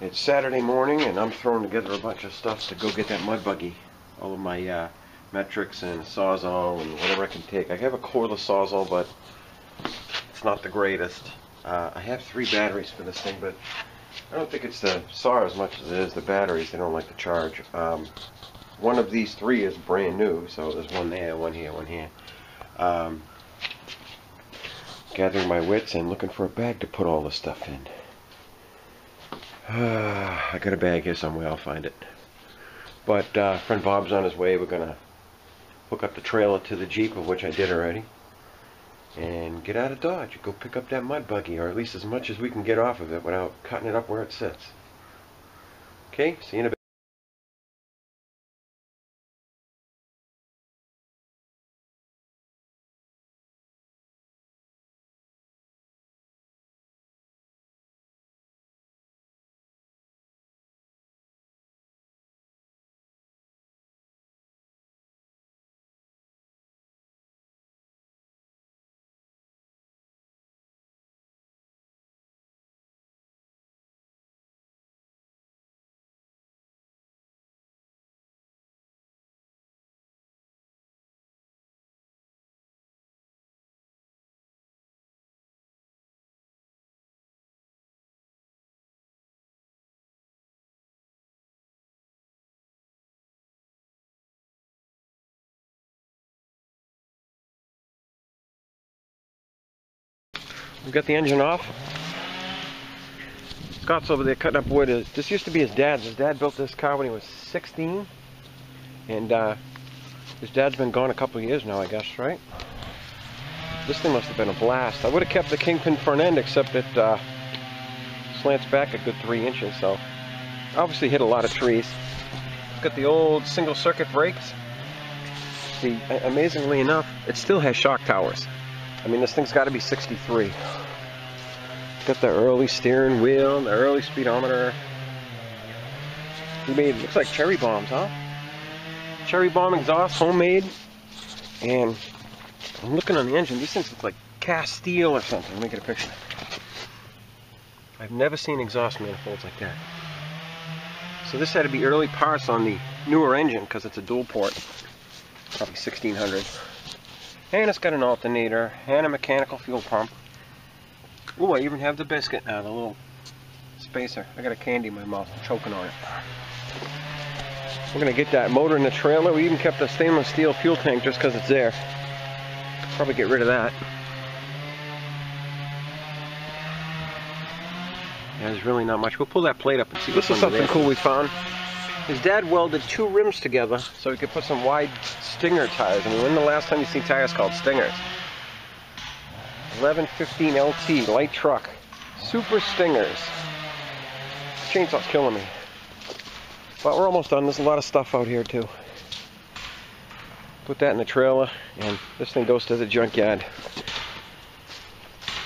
It's Saturday morning and I'm throwing together a bunch of stuff to go get that Mud-Buggy. All of my metrics and Sawzall and whatever I can take. I have a cordless Sawzall, but it's not the greatest. I have 3 batteries for this thing, but I don't think it's the saw as much as it is the batteries. They don't like to charge. One of these 3 is brand new, so there's one there, one here, one here. Gathering my wits and looking for a bag to put all this stuff in. I got a bag here somewhere, I'll find it. But friend Bob's on his way. We're gonna hook up the trailer to the Jeep, of which I did already, and get out of Dodge. Go pick up that Mud-Buggy, or at least as much as we can get off of it without cutting it up where it sits. Okay, see you in a bit. We got the engine off. Scott's over there cutting up wood. This used to be his dad's. His dad built this car when he was 16. And his dad's been gone a couple of years now, I guess, right? This thing must have been a blast. I would have kept the kingpin front end, except it slants back a good 3 inches, so obviously hit a lot of trees. It's got the old single circuit brakes. See, amazingly enough, it still has shock towers. I mean, this thing's got to be 63. Got the early steering wheel, the early speedometer. He made, looks like cherry bombs, huh? Cherry bomb exhaust, homemade. And I'm looking on the engine. These things look like cast steel or something. Let me get a picture. I've never seen exhaust manifolds like that. So this had to be early parts on the newer engine because it's a dual port. Probably 1600. And it's got an alternator and a mechanical fuel pump. Ooh, I even have the biscuit now, the little spacer. I got a candy in my mouth, I'm choking on it. We're gonna get that motor in the trailer. We even kept a stainless steel fuel tank just because it's there. Probably get rid of that. Yeah, there's really not much. We'll pull that plate up and see what's under there. This is something cool we found. His dad welded 2 rims together so he could put some wide Stinger tires. I mean, when the last time you seen tires called Stingers? 1115 LT, light truck. Super Stingers. This chainsaw's killing me. But we're almost done. There's a lot of stuff out here too. Put that in the trailer, and this thing goes to the junkyard.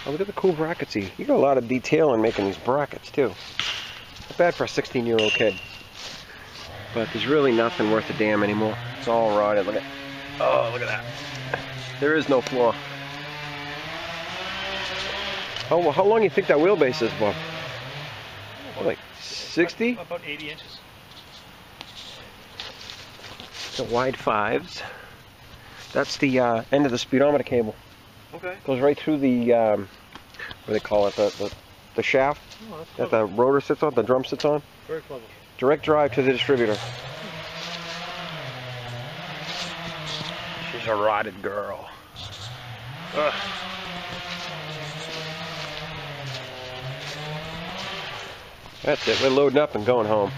Oh, look at the cool brackets here. You got a lot of detail in making these brackets too. Not bad for a 16-year-old kid. But there's really nothing worth a damn anymore. It's all rotted. Look at, oh, look at that. There is no floor. Oh, well, how long do you think that wheelbase is, Bob? Like 60? About 80 inches. The wide 5s. That's the end of the speedometer cable. Okay. Goes right through the what do they call it? The shaft that the rotor sits on, the drum sits on. Very clever. Direct drive to the distributor. She's a rotted girl. Ugh. That's it. We're loading up and going home.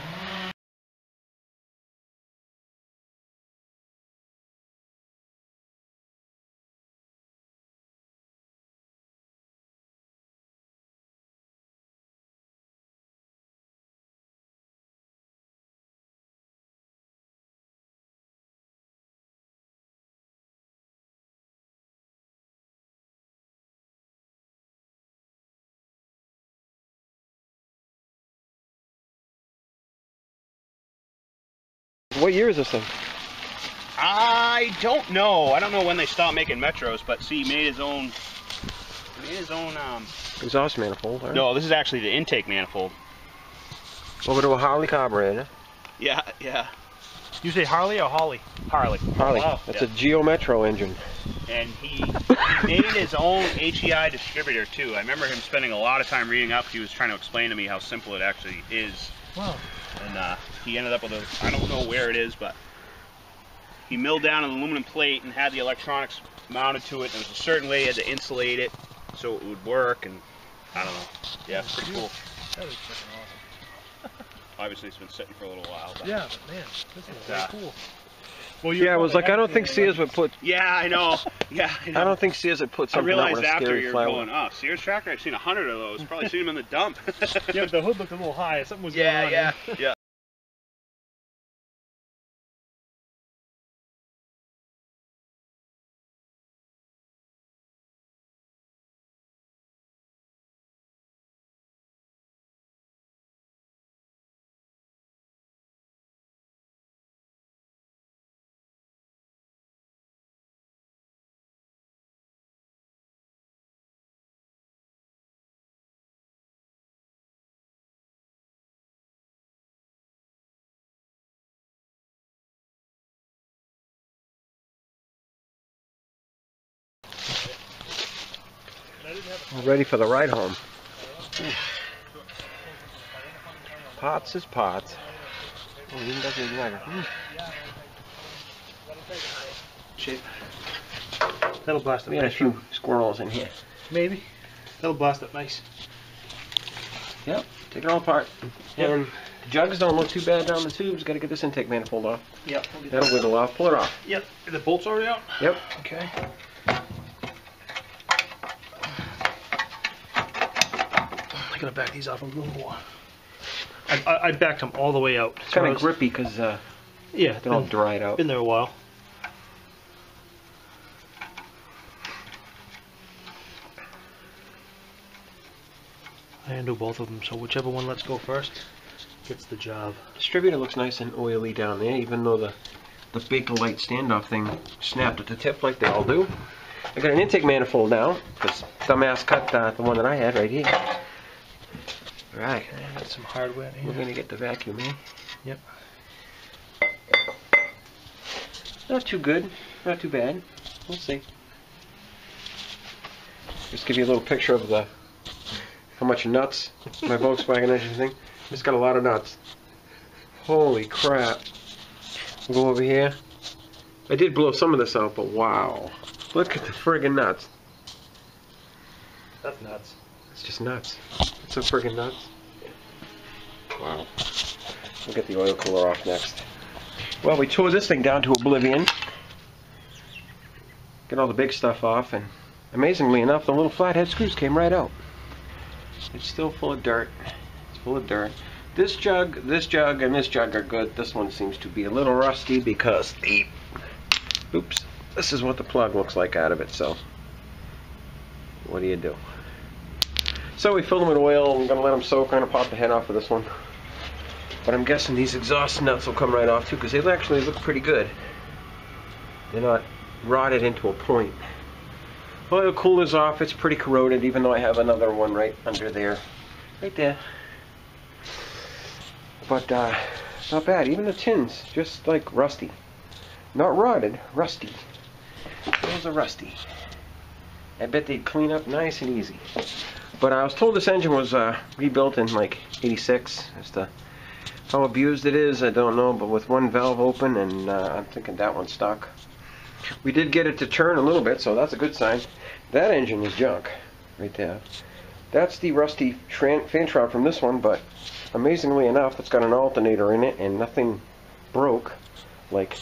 What year is this thing? I don't know. I don't know when they stopped making Metros, but see, he made his own. Exhaust manifold. Right? No, this is actually the intake manifold. Over to a Harley carburetor. Yeah, yeah. You say Harley or Holly? Harley. Harley. Wow. That's a Geo Metro engine. And he made his own HEI distributor too. I remember him spending a lot of time reading up. He was trying to explain to me how simple it actually is. Wow. And he ended up with a, I don't know where it is, but he milled down an aluminum plate and had the electronics mounted to it. There was a certain way he had to insulate it so it would work, and I don't know. Yeah, it's pretty cool. That is freaking awesome. Obviously, it's been sitting for a little while. But Yeah, but man, this is very cool. Well, yeah, it was like, I don't think Sears would put... Yeah, I know. Yeah, I know. I don't think Sears would put I something out realized with a after scary you're flower. going, oh, Sears tractor, I've seen 100 of those. Probably seen them in the dump. Yeah, the hood looked a little high. Something was going on. Yeah. We're ready for the ride home. Pots is pots. Oh, even doesn't even matter. Shit. That'll blast it We had a nice. few squirrels in here. Maybe. That'll blast it nice. Yep, take it all apart. Yep. And the jugs don't look too bad down the tubes. Got to get this intake manifold off. Yep. That'll wiggle off. Pull it off. Yep. Are the bolts already out? Yep. Okay. I'm gonna back these off a little more. I backed them all the way out. It's kind of grippy because Yeah. they're all dried out. Been there a while. I handle both of them, so whichever one lets go first gets the job. Distributor looks nice and oily down there, even though the Bakelite standoff thing snapped at the tip like they all do. I got an intake manifold now, because dumbass cut the one that I had right here. Alright, I got some hardware in we're here. going to get the vacuum in. Yep. Not too good, not too bad. We'll see. Just give you a little picture of how much nuts my Volkswagen engine thing. It's got a lot of nuts. Holy crap. We'll go over here. I did blow some of this out, but wow. Look at the friggin' nuts. That's nuts. It's just nuts. It's so friggin' nuts. Wow. We'll get the oil cooler off next. Well, we tore this thing down to oblivion. Get all the big stuff off, and amazingly enough, the little flathead screws came right out. It's still full of dirt. It's full of dirt. This jug, and this jug are good. This one seems to be a little rusty because oops, this is what the plug looks like out of it, so what do you do? So we filled them with oil. I'm going to let them soak. I'm going to pop the head off of this one. But I'm guessing these exhaust nuts will come right off too, because they actually look pretty good. They're not rotted into a point. Oil cooler's off. It's pretty corroded, even though I have another one right under there. Right there. But not bad. Even the tins, just like rusty. Not rotted, rusty. Those are rusty. I bet they'd clean up nice and easy. But I was told this engine was rebuilt in like '86. As to how abused it is, I don't know. But with one valve open, and I'm thinking that one's stuck. We did get it to turn a little bit, so that's a good sign. That engine is junk, right there. That's the rusty fan shroud from this one, but amazingly enough, it's got an alternator in it, and nothing broke. Like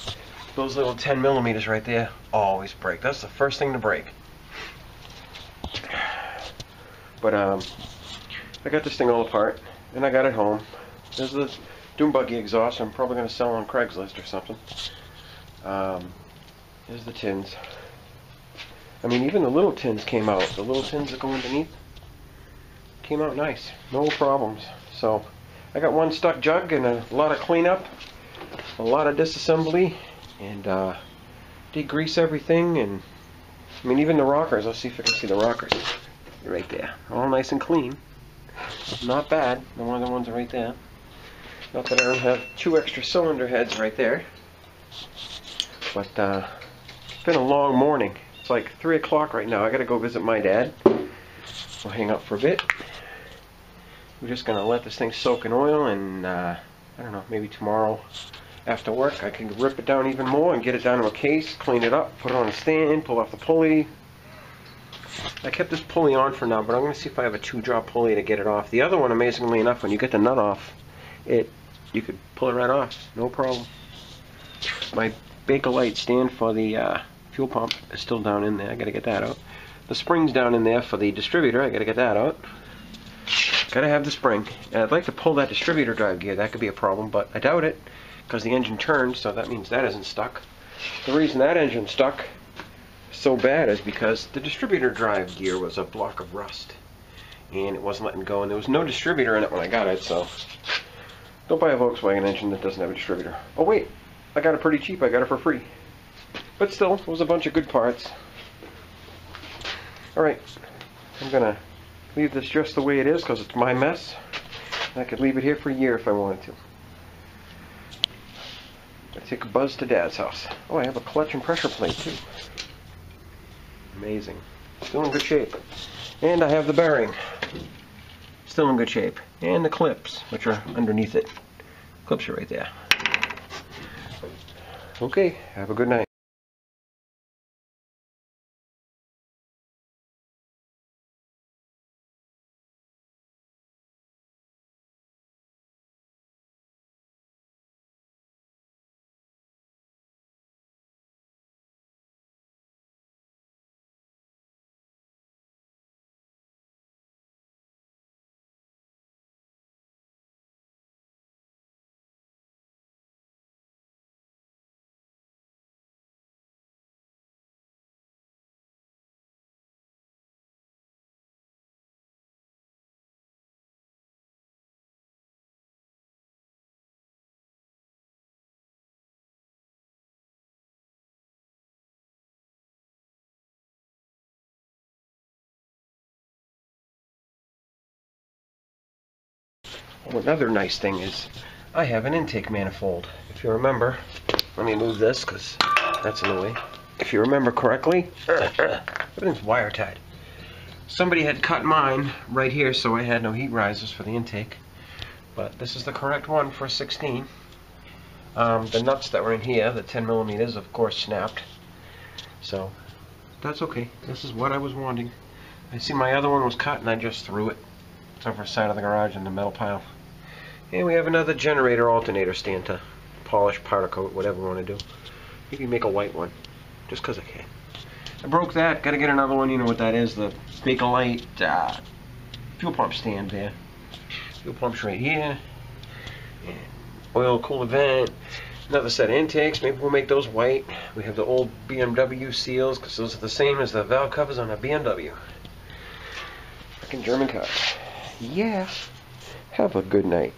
those little 10 millimeters right there always break. That's the first thing to break. But I got this thing all apart, and I got it home. There's the Mud-Buggy exhaust. I'm probably going to sell on Craigslist or something. There's the tins. I mean, even the little tins came out. The little tins that go underneath came out nice. No problems. So I got one stuck jug and a lot of cleanup, a lot of disassembly, and degrease everything. And I mean, even the rockers. Let's see if I can see the rockers. They're right there. All nice and clean. Not bad. The one of the ones are right there. Not that I don't have 2 extra cylinder heads right there. But it's been a long morning. It's like 3 o'clock right now. I gotta go visit my dad. We'll hang up for a bit. We're just gonna let this thing soak in oil, and I don't know, maybe tomorrow after work I can rip it down even more and get it down to a case, clean it up, put it on a stand, pull off the pulley. I kept this pulley on for now, but I'm gonna see if I have a 2-jaw pulley to get it off. The other one, amazingly enough, when you get the nut off, you could pull it right off, no problem. My Bakelite stand for the fuel pump is still down in there. I gotta get that out. The spring's down in there for the distributor. I gotta get that out. Gotta have the spring. And I'd like to pull that distributor drive gear. That could be a problem, but I doubt it because the engine turned, so that means that isn't stuck. The reason that engine's stuck so bad is because the distributor drive gear was a block of rust and it wasn't letting go, and there was no distributor in it when I got it, so don't buy a Volkswagen engine that doesn't have a distributor. Oh wait, I got it pretty cheap. I got it for free. But still, it was a bunch of good parts. Alright, I'm gonna leave this just the way it is because it's my mess. I could leave it here for a year if I wanted to. Let's take a buzz to Dad's house. Oh, I have a clutch and pressure plate too. Amazing. Still in good shape. And I have the bearing. Still in good shape. And the clips, which are underneath it. Clips are right there. Okay, have a good night. Oh, another nice thing is I have an intake manifold. If you remember, let me move this because that's in the way. If you remember correctly, everything's wire tied. Somebody had cut mine right here, so I had no heat risers for the intake. But this is the correct one for 16. The nuts that were in here, the 10 millimeters, of course, snapped. So that's okay. This is what I was wanting. I see my other one was cut, and I just threw it. It's over the side of the garage in the metal pile. And we have another generator alternator stand to polish, powder coat, whatever we want to do. Maybe make a white one, just because I can. I broke that. Got to get another one. You know what that is? The Bakelite fuel pump stand there. Fuel pump's right here. And oil cooler vent. Another set of intakes. Maybe we'll make those white. We have the old BMW seals because those are the same as the valve covers on a BMW. Freaking German cars. Yeah. Have a good night.